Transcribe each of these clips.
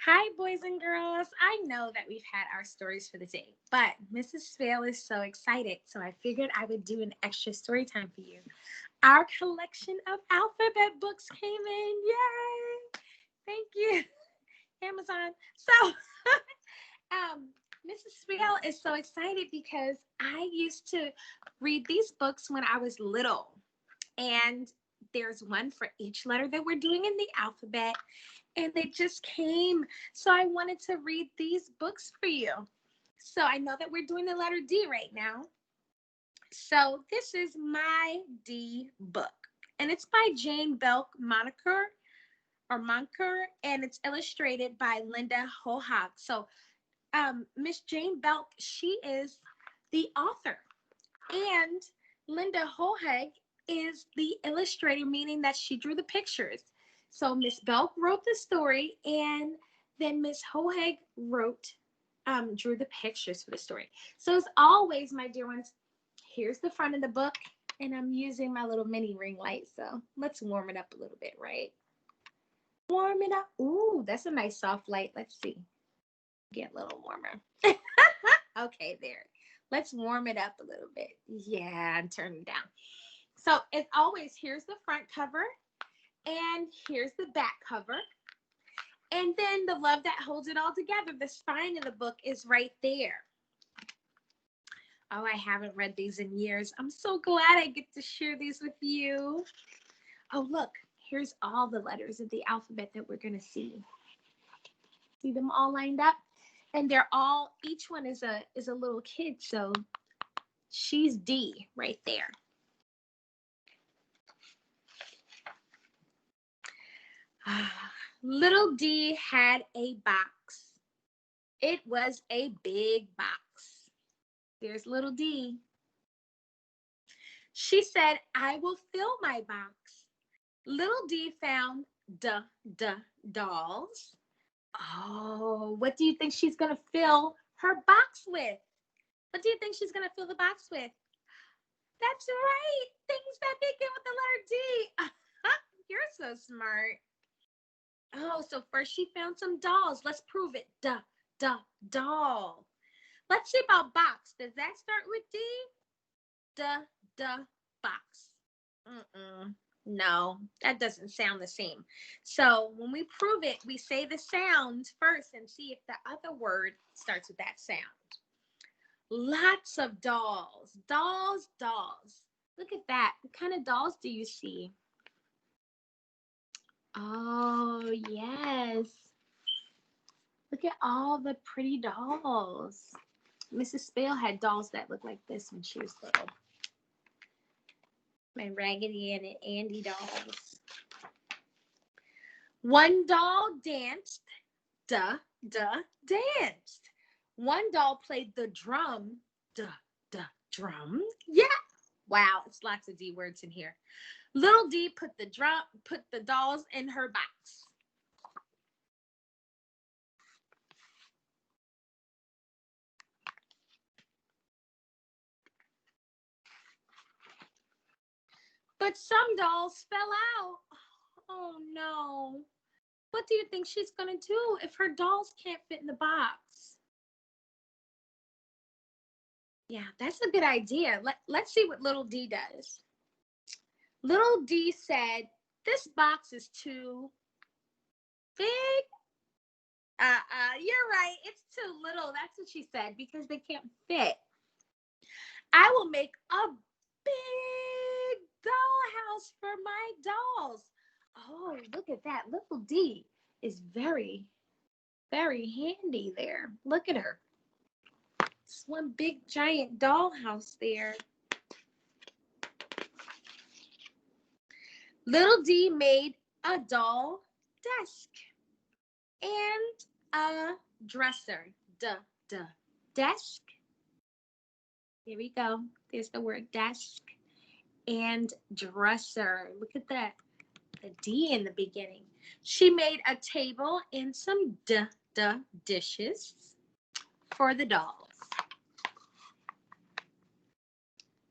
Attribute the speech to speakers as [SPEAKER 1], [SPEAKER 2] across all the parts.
[SPEAKER 1] Hi, boys and girls. I know that we've had our stories for the day, but Mrs. Spale is so excited, so I figured I would do an extra story time for you. Our collection of alphabet books came in. Yay! Thank you, Amazon. So, Mrs. Spale is so excited because I used to read these books when I was little, and there's one for each letter that we're doing in the alphabet, and they just came. So I wanted to read these books for you. So I know that we're doing the letter D right now. So this is my D book, and it's by Jane Belk Monker, and it's illustrated by Linda Hohag. So Miss Jane Belk, she is the author, and Linda Hohag is the illustrator, meaning that she drew the pictures. So Miss Belk wrote the story, and then Miss Hohag drew the pictures for the story. So as always, my dear ones, here's the front of the book, and I'm using my little mini ring light. So let's warm it up a little bit, right? Warm it up. Ooh, that's a nice soft light. Let's see. Get a little warmer. Okay, there. Let's warm it up a little bit. Yeah, and turn it down. So as always, here's the front cover, and here's the back cover. And then the love that holds it all together, the spine of the book is right there. Oh, I haven't read these in years. I'm so glad I get to share these with you. Oh, look, here's all the letters of the alphabet that we're going to see. See them all lined up? And they're all, each one is a little kid, so she's D right there. Little D had a box. It was a big box. There's little D. She said, I will fill my box. Little D found dolls. Oh, what do you think she's going to fill her box with? What do you think she's going to fill the box with? That's right. Things that begin with the letter D. You're so smart. Oh, so first she found some dolls. Let's prove it. Doll. Let's see about box. Does that start with D? Box. No, that doesn't sound the same. So when we prove it, we say the sound first and see if the other word starts with that sound. Lots of dolls. Dolls. Look at that. What kind of dolls do you see? Oh, yes. Look at all the pretty dolls. Mrs. Spale had dolls that looked like this when she was little. My Raggedy Ann and Andy dolls. One doll danced. Danced. One doll played the drum. Drum. Yeah. Wow, it's lots of D words in here. Little D put the dolls in her box. But some dolls fell out. Oh no. What do you think she's going to do if her dolls can't fit in the box? Yeah, that's a good idea. Let's see what little D does. Little D said, this box is too big. You're right. It's too little. That's what she said, because they can't fit. I will make a big dollhouse for my dolls. Oh, look at that. Little D is very, very handy there. Look at her. It's one big giant dollhouse there. Little D made a doll desk and a dresser. Desk. Here we go. There's the word desk and dresser. Look at that. The D in the beginning. She made a table and some dishes for the dolls.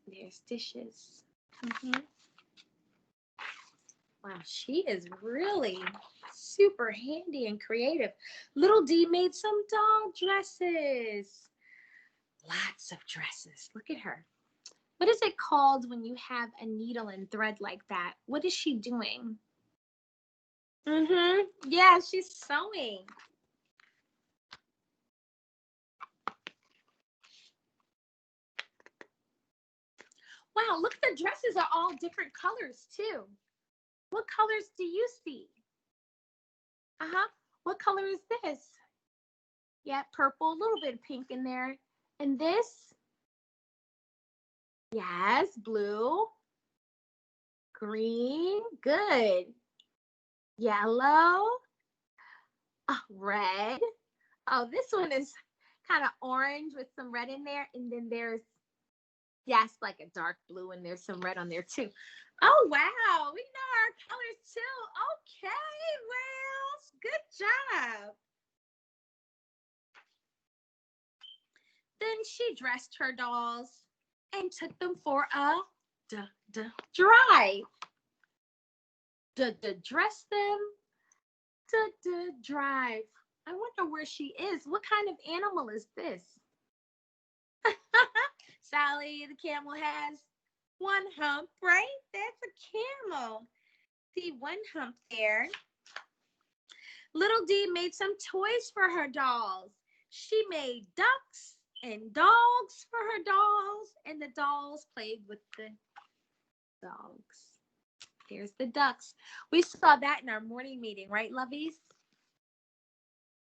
[SPEAKER 1] There's dishes. Wow, she is really super handy and creative. Little D made some doll dresses. Lots of dresses. Look at her. What is it called when you have a needle and thread like that? What is she doing? Yeah, she's sewing. Wow, look, the dresses are all different colors too. What colors do you see? What color is this? Yeah, purple, a little bit of pink in there. And this? Yes, blue, green, good. Yellow, red. Oh, this one is kind of orange with some red in there. And then there's, yes, like a dark blue, and there's some red on there too. Oh, wow. We know our colors too. Okay, Rails. Good job. Then she dressed her dolls and took them for a drive. Dress them, drive. I wonder where she is. What kind of animal is this? Sally the camel has one hump, right? That's a camel. See, one hump there. Little D made some toys for her dolls. She made ducks and dogs for her dolls, and the dolls played with the dogs. Here's the ducks. We saw that in our morning meeting, right, lovies?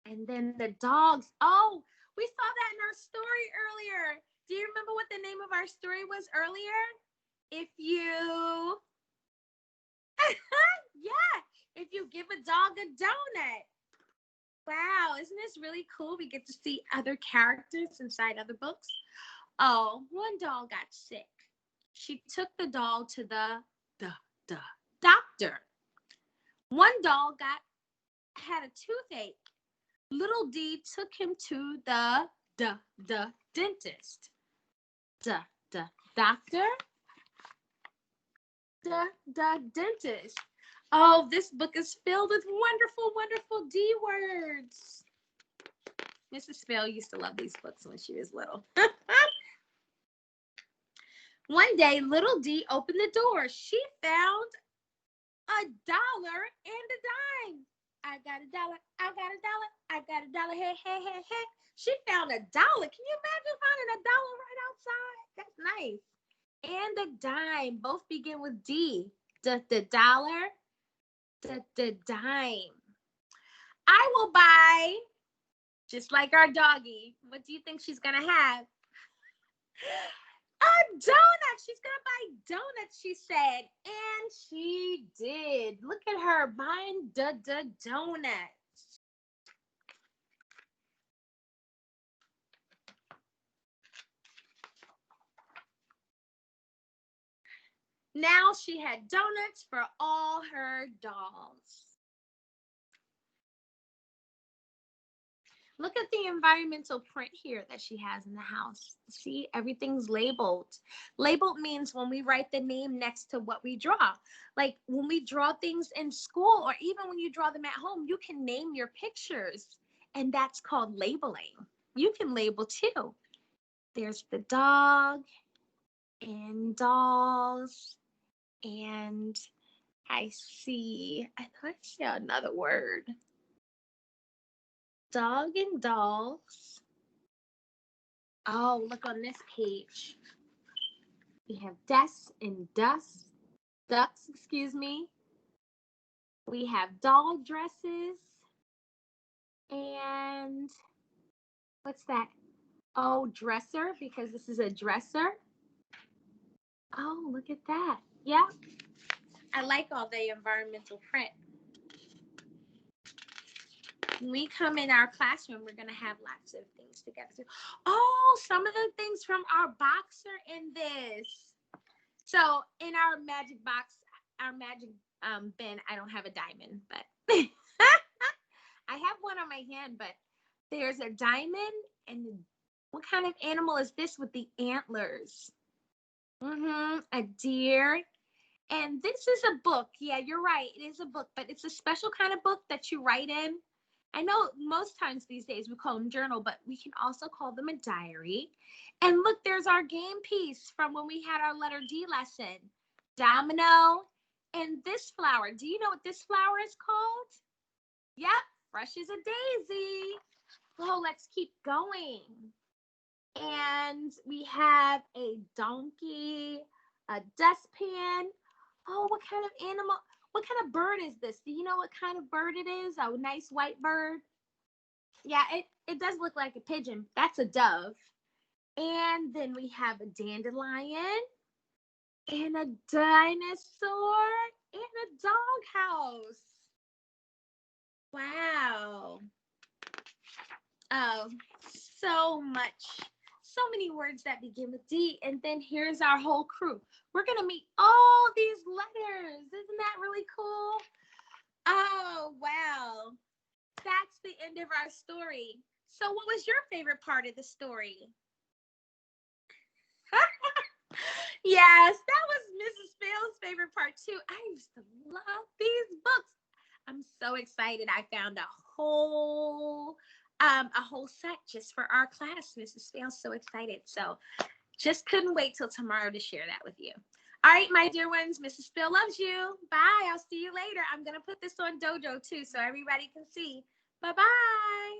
[SPEAKER 1] And then the dogs. Oh, we saw that in our story earlier. Do you remember what the name of our story was earlier? If you, yeah, if you give a dog a donut. Wow, isn't this really cool? We get to see other characters inside other books. Oh, one doll got sick. She took the doll to the doctor. One doll had a toothache. Little D took him to the dentist. Doctor. Dentist. Oh, this book is filled with wonderful, wonderful D words. Mrs. Spell used to love these books when she was little. One day, little D opened the door. She found $1 and a dime. I got $1. I got $1. I got $1. Hey, hey, hey, hey. She found $1. Can you imagine finding $1 right outside? That's nice. And a dime. Both begin with D. The dollar. The dime. I will buy, just like our doggy. What do you think she's gonna have? A donut. She's gonna buy donuts, she said. And she did. Look at her buying donuts. Now she had donuts for all her dolls. Look at the environmental print here that she has in the house. See, everything's labeled. Labeled means when we write the name next to what we draw. Like when we draw things in school, or even when you draw them at home, you can name your pictures, and that's called labeling. You can label too. There's the dog and dolls, and I see another word. Dog and dolls. Oh, look on this page. We have ducks, excuse me. We have doll dresses. And what's that? Oh, dresser, because this is a dresser. Oh, look at that. Yeah. I like all the environmental print. When we come in our classroom, we're going to have lots of things together. Oh, some of the things from our box are in this. So in our magic box, our magic bin, I don't have a diamond, but I have one on my hand, but there's a diamond. And what kind of animal is this with the antlers? A deer. And this is a book. Yeah, you're right. It is a book, but it's a special kind of book that you write in. I know most times these days we call them journal, but we can also call them a diary. And look, there's our game piece from when we had our letter D lesson. Domino and this flower. Do you know what this flower is called? Yep, fresh as a daisy. Oh, let's keep going. And we have a donkey, a dustpan. Oh, what kind of animal? What kind of bird is this? Do you know what kind of bird it is? A nice white bird. Yeah, it does look like a pigeon. That's a dove. And then we have a dandelion and a dinosaur and a doghouse. Wow. Oh, so much. So many words that begin with D. And then here's our whole crew. We're going to meet all these letters. Isn't that really cool? Oh, wow. That's the end of our story. So what was your favorite part of the story? Yes, that was Mrs. Phil's favorite part too. I used to love these books. I'm so excited. I found a whole set just for our class. Mrs. Phil's so excited. So just couldn't wait till tomorrow to share that with you. All right, my dear ones, Mrs. Phil loves you. Bye. I'll see you later. I'm going to put this on Dojo too so everybody can see. Bye-bye.